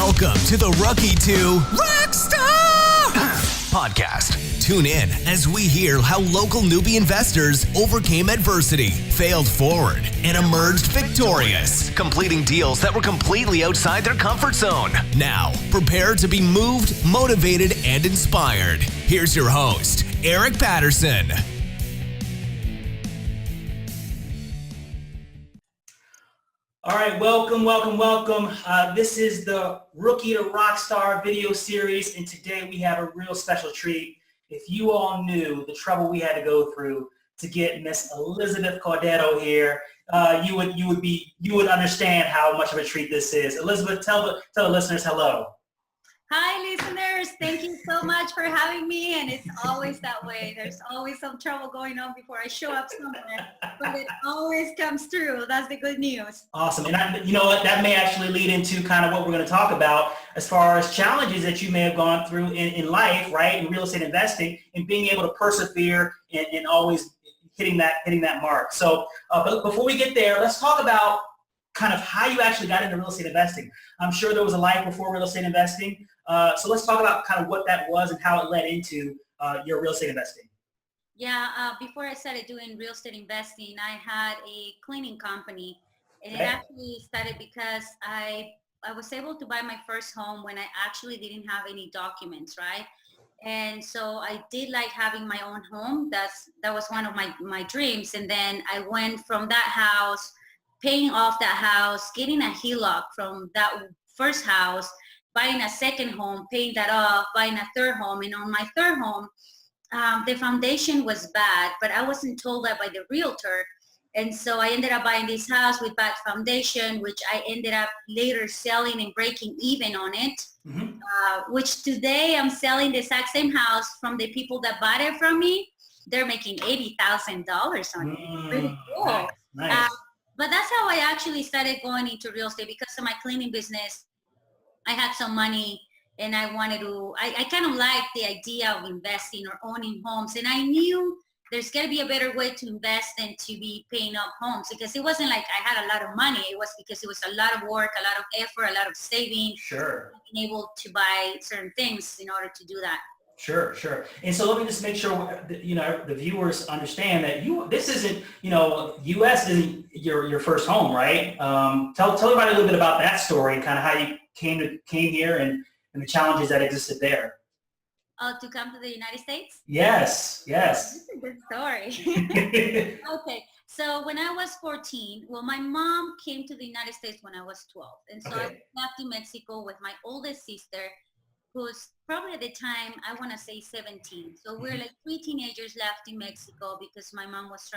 Welcome to the Rookie to Rockstar podcast. Tune in as we hear how local newbie investors overcame adversity, failed forward, and emerged victorious, completing deals that were completely outside their comfort zone. Now, prepare to be moved, motivated, and inspired. Here's your host, Eric Patterson. All right, welcome. This is the Rookie to Rockstar video series, and today we have a real special treat. If you all knew the trouble we had to go through to get Miss Elizabeth Cordero here, you would understand how much of a treat this is. Elizabeth, tell the listeners hello. Hi, listeners. Thank you so much for having me. And it's always that way. There's always some trouble going on before I show up somewhere, but it always comes through. That's the good news. Awesome. And you know what? That may actually lead into kind of what we're going to talk about as far as challenges that you may have gone through in life, right? In real estate investing and being able to persevere and always hitting that mark. So, but before we get there, let's talk about kind of how you actually got into real estate investing. I'm sure there was a life before real estate investing. So let's talk about kind of what that was and how it led into your real estate investing. Yeah, before I started doing real estate investing, I had a cleaning company. And Okay. It actually started because I was able to buy my first home when I actually didn't have any documents, right? And so I did like having my own home. That was one of my dreams. And then I went from that house, paying off that house, getting a HELOC from that first house, buying a second home, paying that off, buying a third home. And on my third home, the foundation was bad, but I wasn't told that by the realtor. And so I ended up buying this house with bad foundation, which I ended up later selling and breaking even on it, which today I'm selling the exact same house from the people that bought it from me. They're making $80,000 on it. Pretty cool. Nice. But that's how I actually started going into real estate because of my cleaning business. I had some money and I wanted to, I kind of liked the idea of investing or owning homes. And I knew there's got to be a better way to invest than to be paying up homes because it wasn't like I had a lot of money. It was because it was a lot of work, a lot of effort, a lot of saving. Sure. Being able to buy certain things in order to do that. Sure. And so let me just make sure the viewers understand that this isn't, U.S. isn't your first home, right? Tell everybody a little bit about that story and kind of how you came here and the challenges that existed there. To come to the United States? Yes. This is a good story. Okay. So when I was 14, my mom came to the United States when I was 12. And so I left in Mexico with my oldest sister, who's probably at the time, I want to say 17. So we're like three teenagers left in Mexico because my mom was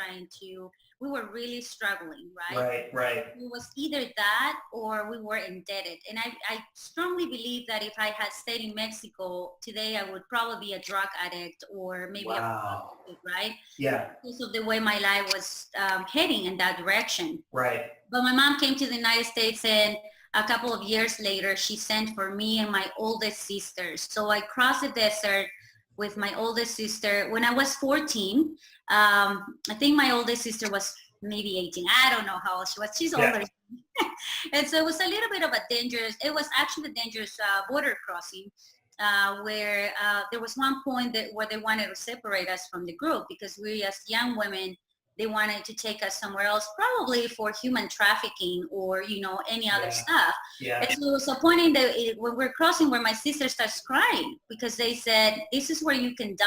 we were really struggling, right? Right. It was either that or we were indebted. And I strongly believe that if I had stayed in Mexico today, I would probably be a drug addict or maybe a prostitute, right? Yeah. Because of the way my life was heading in that direction. Right. But my mom came to the United States and a couple of years later, she sent for me and my oldest sister. So I crossed the desert with my oldest sister. When I was 14, I think my oldest sister was maybe 18. I don't know how old she was. She's older. And so it was a little bit of it was actually a dangerous border crossing where there was one point where they wanted to separate us from the group because we as young women, they wanted to take us somewhere else, probably for human trafficking or, any other stuff. Yeah. And so it was a point when we're crossing where my sister starts crying because they said, this is where you can die,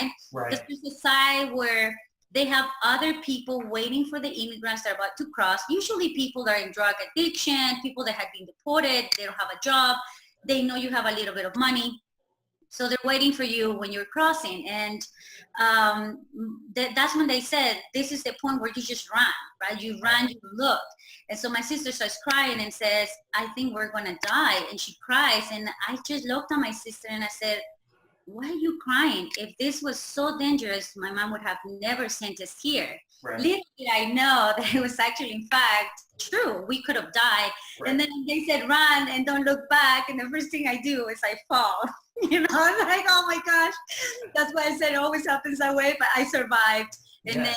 right? Right. Because there's a side where they have other people waiting for the immigrants that are about to cross, usually people that are in drug addiction, people that have been deported, they don't have a job, they know you have a little bit of money. So they're waiting for you when you're crossing. And that's when they said, this is the point where you just run, right? You run, you look. And so my sister starts crying and says, I think we're going to die. And she cries. And I just looked at my sister and I said, why are you crying? If this was so dangerous, my mom would have never sent us here. Right. Little did I know that it was actually, in fact, true. We could have died. Right. And then they said, run and don't look back. And the first thing I do is I fall. I'm like, oh my gosh. That's why I said it always happens that way, but I survived. And then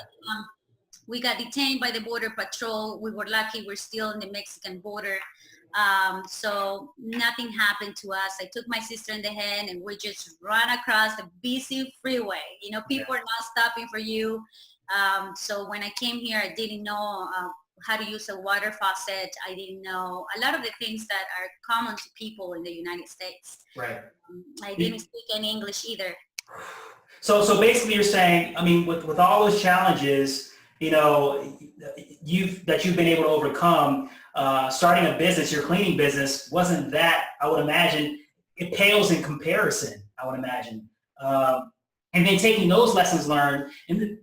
we got detained by the Border Patrol. We were lucky we're still in the Mexican border. So nothing happened to us. I took my sister in the hand and we just ran across the busy freeway. You know, people are not stopping for you. So when I came here, I didn't know how to use a water faucet. I didn't know a lot of the things that are common to people in the United States. Right. I didn't speak any English either. So basically, you're saying, I mean, with all those challenges, you know, you've been able to overcome. Starting a business, your cleaning business, wasn't that, I would imagine, it pales in comparison, I would imagine. And then taking those lessons learned and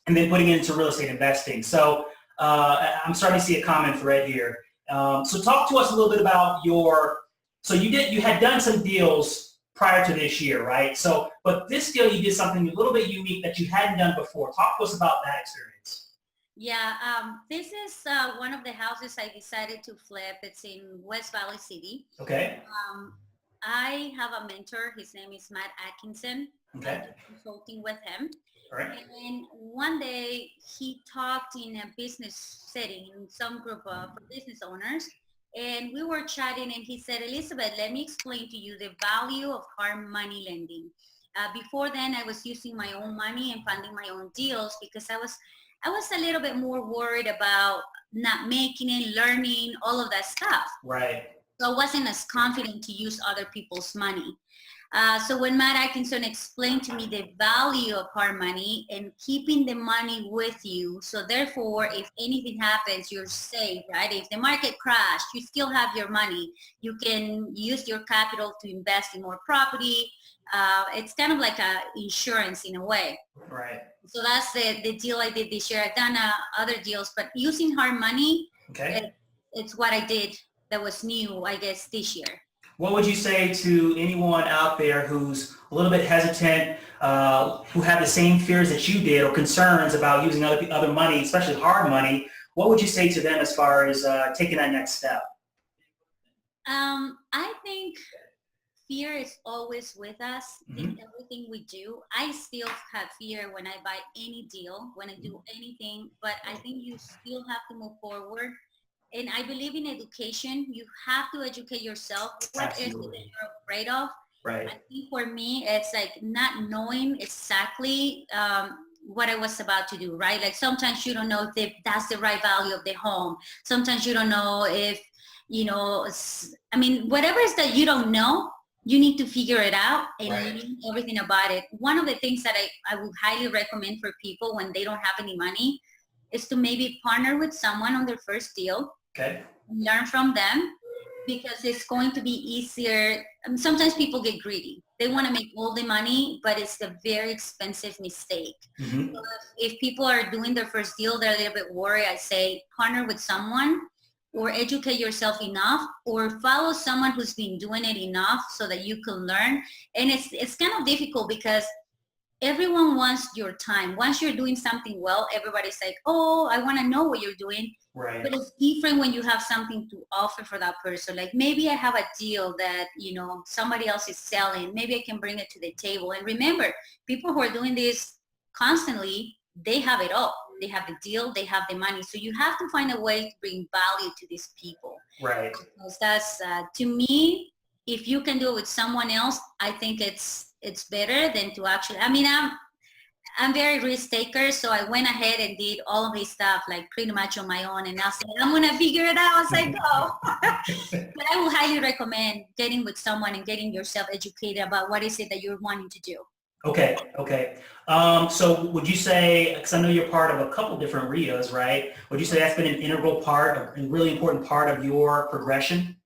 then putting it into real estate investing. So I'm starting to see a common thread here. So talk to us a little bit about you had done some deals prior to this year, right? So, but this deal, you did something a little bit unique that you hadn't done before. Talk to us about that experience. Yeah, this is one of the houses I decided to flip. It's in West Valley City. Okay. I have a mentor. His name is Matt Atkinson. Okay. I do consulting with him. All right. And one day he talked in a business setting in some group of business owners. And we were chatting and he said, Elizabeth, let me explain to you the value of hard money lending. Before then, I was using my own money and funding my own deals because I was a little bit more worried about not making it, learning, all of that stuff. Right. So I wasn't as confident to use other people's money. So when Matt Atkinson explained to me the value of hard money and keeping the money with you, so therefore, if anything happens, you're safe, right? If the market crashed, you still have your money. You can use your capital to invest in more property. It's kind of like a insurance in a way. Right. So that's the deal I did this year. I've done other deals, but using hard money, it's what I did that was new, I guess, this year. What would you say to anyone out there who's a little bit hesitant, who have the same fears that you did or concerns about using other money, especially hard money? What would you say to them as far as taking that next step? I think fear is always with us in everything we do. I still have fear when I buy any deal, when I do anything, but I think you still have to move forward. And I believe in education. You have to educate yourself. What is it that you're afraid of? Right. I think for me, it's like not knowing exactly what I was about to do, right? Like sometimes you don't know if that's the right value of the home. Sometimes you don't know if, you know, I mean, whatever it is that you don't know, you need to figure it out and learn everything about it. One of the things that I would highly recommend for people when they don't have any money is to maybe partner with someone on their first deal. Okay. Learn from them because it's going to be easier. Sometimes people get greedy. They want to make all the money, but it's a very expensive mistake. So if people are doing their first deal, they're a little bit worried. I say partner with someone or educate yourself enough or follow someone who's been doing it enough so that you can learn. And it's kind of difficult because everyone wants your time. Once you're doing something well, everybody's like, oh, I want to know what you're doing. Right. But it's different when you have something to offer for that person. Like maybe I have a deal that, you know, somebody else is selling. Maybe I can bring it to the table. And remember, people who are doing this constantly, they have it all. They have the deal, they have the money. So you have to find a way to bring value to these people. Right. Because that's, to me, if you can do it with someone else, I think it's better than to actually, I mean, I'm very risk taker, so I went ahead and did all of this stuff like pretty much on my own, and I said, I'm gonna figure it out as I go. But I will highly recommend getting with someone and getting yourself educated about what is it that you're wanting to do. Okay. So would you say, because I know you're part of a couple different RIAs, right? Would you say that's been an integral part, a really important part of your progression?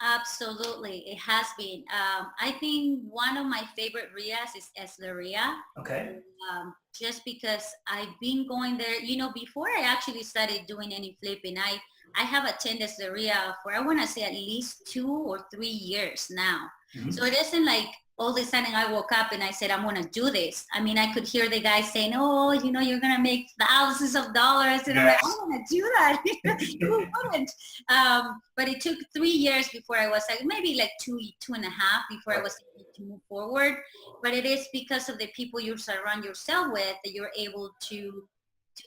Absolutely, it has been. I think one of my favorite RIAs is Esler RIA. Okay. Just because I've been going there, you know, before I actually started doing any flipping, I have attended the RIA for, I want to say at least 2 or 3 years now. So it isn't like all of a sudden I woke up and I said, I'm going to do this. I mean, I could hear the guy saying, oh, you know, you're going to make thousands of dollars. And I'm like, I want to do that. Who wouldn't? But it took 3 years before I was like, maybe like two and a half before I was able to move forward. But it is because of the people you surround yourself with that you're able to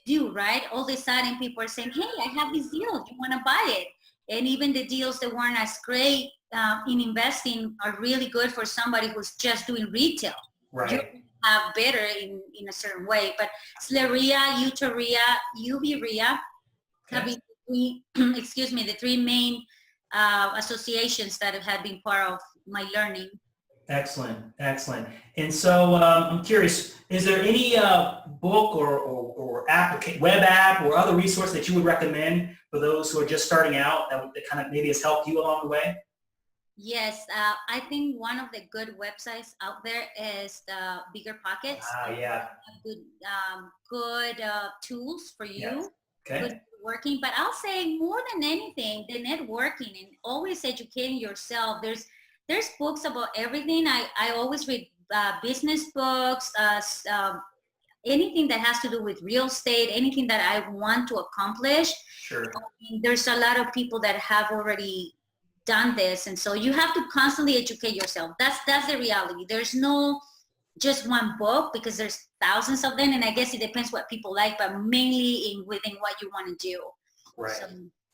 do, right? All of a sudden people are saying, hey, I have this deal. Do you want to buy it? And even the deals that weren't as great in investing are really good for somebody who's just doing retail. Right. You have better in a certain way. But SLERIA, UTRIA, UVRIA have been the three main associations that have been part of my learning. Excellent, excellent. And so I'm curious, is there any book or web app or other resource that you would recommend for those who are just starting out that kind of maybe has helped you along the way? Yes, I think one of the good websites out there is the Bigger Pockets. Yeah. Good tools for you. Yes. Okay. Good working, but I'll say more than anything, the networking and always educating yourself. There's books about everything. I always read business books, anything that has to do with real estate, anything that I want to accomplish. Sure. There's a lot of people that have already done this, and so you have to constantly educate yourself. That's the reality. There's no just one book because there's thousands of them, and I guess it depends what people like, but mainly within what you want to do. Right. So,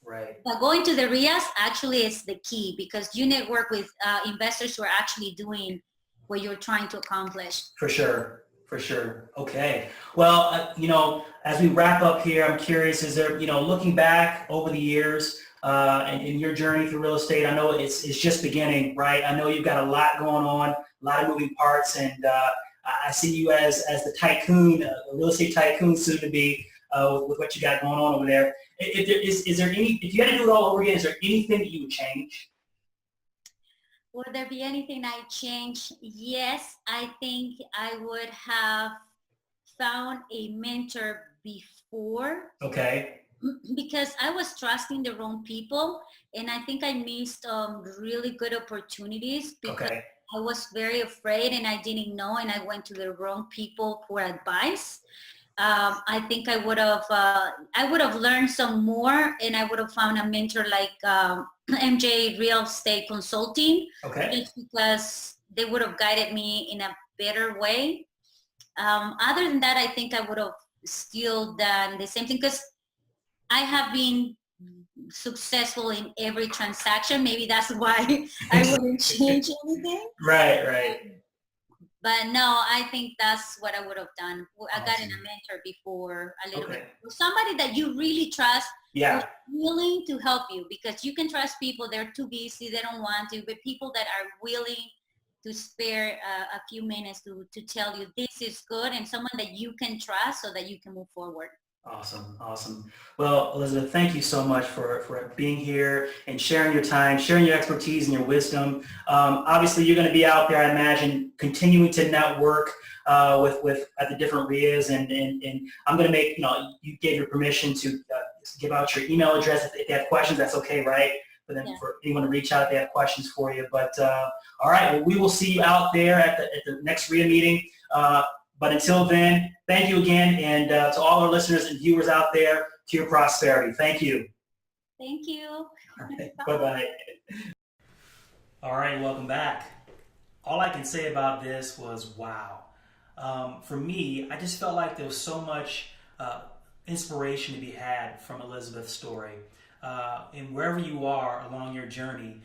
right. But going to the RIAs actually is the key because you network with investors who are actually doing what you're trying to accomplish. For sure. For sure. Okay. Well, as we wrap up here, I'm curious, is there, looking back over the years in your journey through real estate, I know it's just beginning, right? I know you've got a lot going on, a lot of moving parts, and I see you as the tycoon, a real estate tycoon soon to be with what you got going on over there. Is there if you had to do it all over again, is there anything that you would change? Would there be anything I change? Yes, I think I would have found a mentor before. Okay. Because I was trusting the wrong people, and I think I missed really good opportunities because I was very afraid and I didn't know, and I went to the wrong people for advice. I think I would have learned some more, and I would have found a mentor like MJ Real Estate Consulting, just because they would have guided me in a better way. Other than that, I think I would have still done the same thing because I have been successful in every transaction. Maybe that's why I wouldn't change anything. Right. But no, I think that's what I would have done. I got in a mentor before a little bit. Somebody that you really trust, who's willing to help you, because you can trust people, they're too busy, they don't want to, but people that are willing to spare a few minutes to tell you this is good, and someone that you can trust so that you can move forward. Awesome. Well, Elizabeth, thank you so much for being here and sharing your time, sharing your expertise and your wisdom. Obviously, you're going to be out there, I imagine, continuing to network with at the different RIAs, and I'm going to make, you gave your permission to give out your email address if they have questions. That's okay, right? For them, for anyone to reach out if they have questions for you. But all right, well, we will see you out there at the next RIA meeting. But until then, thank you again, and to all our listeners and viewers out there, to your prosperity. Thank you. Thank you. Right, bye-bye. All right, welcome back. All I can say about this was, wow. For me, I just felt like there was so much inspiration to be had from Elizabeth's story. And wherever you are along your journey,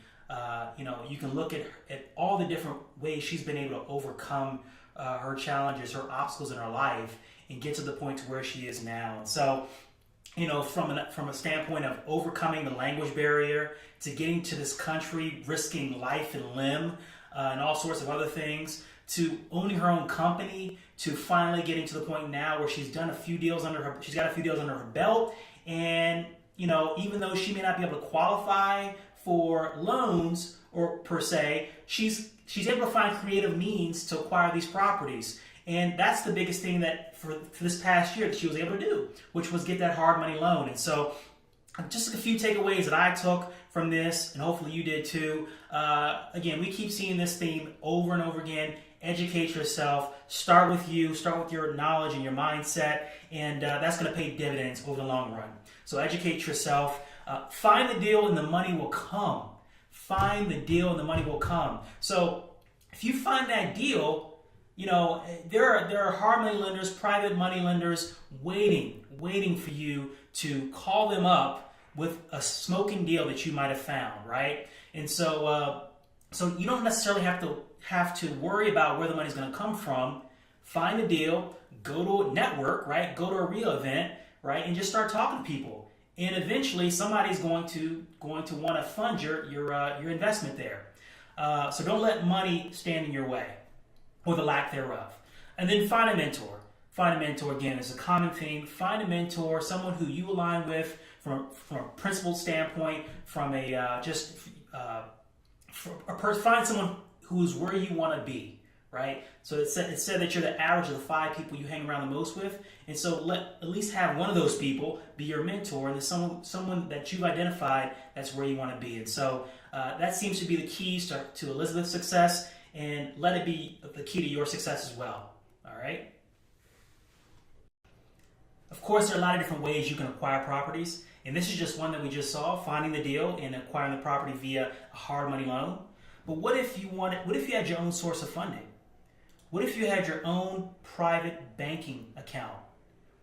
you can look at all the different ways she's been able to overcome her challenges, her obstacles in her life, and get to the point to where she is now. And so, from a standpoint of overcoming the language barrier to getting to this country, risking life and limb, and all sorts of other things, to owning her own company, to finally getting to the point now where she's got a few deals under her belt, and even though she may not be able to qualify for loans or per se, she's able to find creative means to acquire these properties. And that's the biggest thing that for this past year that she was able to do, which was get that hard money loan. And so just a few takeaways that I took from this, and hopefully you did too. Again, we keep seeing this theme over and over again. Educate yourself. Start with you. Start with your knowledge and your mindset. And that's going to pay dividends over the long run. So educate yourself. Find the deal and the money will come. Find the deal and the money will come. So if you find that deal, there are hard money lenders, private money lenders waiting for you to call them up with a smoking deal that you might have found, right? And so, so you don't necessarily have to worry about where the money's going to come from. Find a deal, go to a network, right? Go to a real event, right? And just start talking to people. And eventually, somebody's going to want to fund your investment there. So don't let money stand in your way, or the lack thereof. And then find a mentor. Find a mentor, again, is a common theme. Find a mentor, someone who you align with from a principled standpoint, from a find someone who's where you want to be, right? So it said that you're the average of the 5 people you hang around the most with, and so at least have one of those people be your mentor, and there's someone that you've identified that's where you want to be. And so that seems to be the keys to Elizabeth's success, and let it be the key to your success as well. All right. Of course, there are a lot of different ways you can acquire properties, and this is just one that we just saw: finding the deal and acquiring the property via a hard money loan. But what if you had your own source of funding? What if you had your own private banking account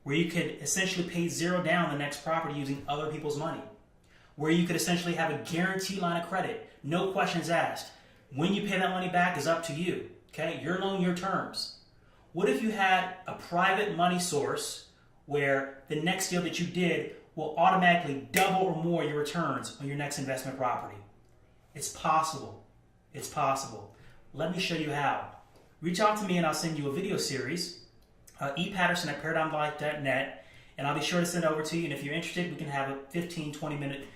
where you could essentially pay zero down the next property using other people's money? Where you could essentially have a guaranteed line of credit, no questions asked. When you pay that money back is up to you, okay? Your loan, your terms. What if you had a private money source where the next deal that you did will automatically double or more your returns on your next investment property? It's possible. It's possible. Let me show you how. Reach out to me and I'll send you a video series, epatterson@paradigmlife.net, and I'll be sure to send it over to you. And if you're interested, we can have a 15, 20-minute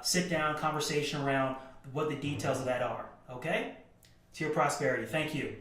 sit-down conversation around what the details of that are. Okay? To your prosperity. Thank you.